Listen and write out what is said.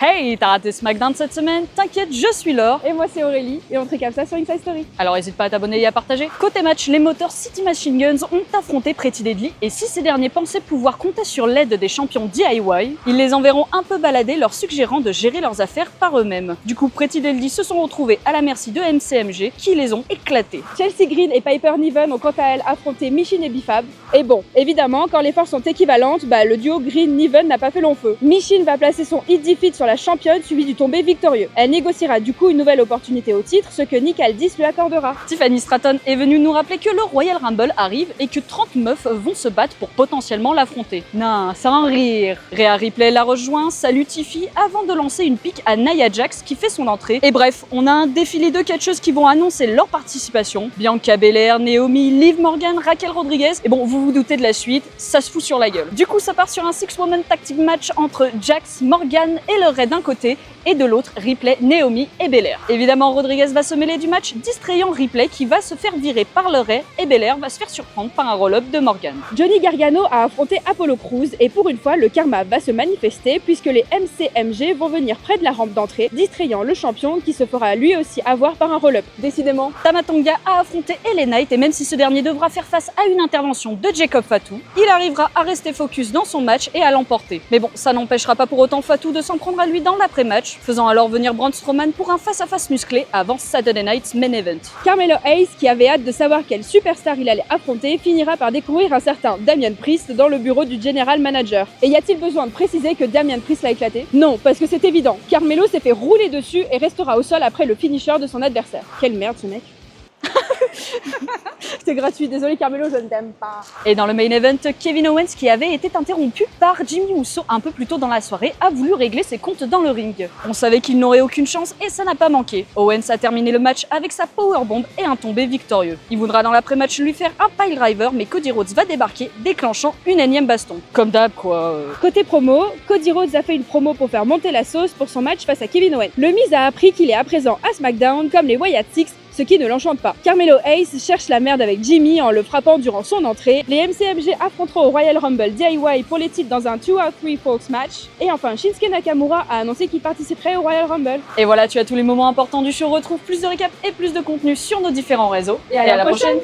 Hey, t'as raté SmackDown cette semaine? T'inquiète, je suis Laure. Et moi c'est Aurélie, et on te récap ça sur Inside Story. Alors n'hésite pas à t'abonner et à partager. Côté match, les moteurs City Machine Guns ont affronté Pretty Deadly, et si ces derniers pensaient pouvoir compter sur l'aide des champions DIY, ils les enverront un peu balader, leur suggérant de gérer leurs affaires par eux-mêmes. Du coup, Pretty Deadly se sont retrouvés à la merci de MCMG, qui les ont éclatés. Chelsea Green et Piper Niven ont quant à elles affronté Michin et Bifab. Et bon, évidemment, quand les forces sont équivalentes, le duo Green-Niven n'a pas fait long feu. Michin va placer son hit defeat sur la championne suivi du tombé victorieux. Elle négociera du coup une nouvelle opportunité au titre, ce que Nick Aldis lui accordera. Tiffany Stratton est venue nous rappeler que le Royal Rumble arrive et que 30 meufs vont se battre pour potentiellement l'affronter. Non, sans rire. Rhea Ripley la rejoint, salue Tiffy avant de lancer une pique à Nia Jax qui fait son entrée. Et bref, on a un défilé de catcheuses qui vont annoncer leur participation. Bianca Belair, Naomi, Liv Morgan, Raquel Rodriguez. Et bon, vous vous doutez de la suite, ça se fout sur la gueule. Du coup, ça part sur un 6-woman tag team match entre Jax, Morgan et le Ray d'un côté, et de l'autre, Ripley, Naomi et Belair. Évidemment, Rodriguez va se mêler du match, distrayant Ripley qui va se faire virer par le Ray, et Belair va se faire surprendre par un roll-up de Morgan. Johnny Gargano a affronté Apollo Crews, et pour une fois, le karma va se manifester puisque les MCMG vont venir près de la rampe d'entrée, distrayant le champion qui se fera lui aussi avoir par un roll-up. Décidément, Tama Tonga a affronté LA Knight, et même si ce dernier devra faire face à une intervention de Jacob Fatu, il arrivera à rester focus dans son match et à l'emporter. Mais bon, ça n'empêchera pas pour autant Fatu de s'en prendre à lui dans l'après-match, faisant alors venir Braun Strowman pour un face-à-face musclé avant Saturday Night's Main Event. Carmelo Hayes, qui avait hâte de savoir quelle superstar il allait affronter, finira par découvrir un certain Damian Priest dans le bureau du General Manager. Et y a-t-il besoin de préciser que Damian Priest l'a éclaté? Non, parce que c'est évident. Carmelo s'est fait rouler dessus et restera au sol après le finisher de son adversaire. Quelle merde ce mec. C'est gratuit, désolé Carmelo, je ne t'aime pas. Et dans le main event, Kevin Owens, qui avait été interrompu par Jimmy Uso un peu plus tôt dans la soirée, a voulu régler ses comptes dans le ring. On savait qu'il n'aurait aucune chance et ça n'a pas manqué. Owens a terminé le match avec sa powerbomb et un tombé victorieux. Il voudra dans l'après-match lui faire un pile driver, mais Cody Rhodes va débarquer, déclenchant une énième baston. Comme d'hab quoi. Côté promo, Cody Rhodes a fait une promo pour faire monter la sauce pour son match face à Kevin Owens. Le Miz a appris qu'il est à présent à SmackDown comme les Wyatt Six, ce qui ne l'enchante pas. Carmelo Hayes cherche la merde avec Jimmy en le frappant durant son entrée. Les MCMG affronteront au Royal Rumble DIY pour les titres dans un 2 out 3 Folks match. Et enfin, Shinsuke Nakamura a annoncé qu'il participerait au Royal Rumble. Et voilà, tu as tous les moments importants du show. Retrouve plus de récaps et plus de contenu sur nos différents réseaux. Et à la prochaine.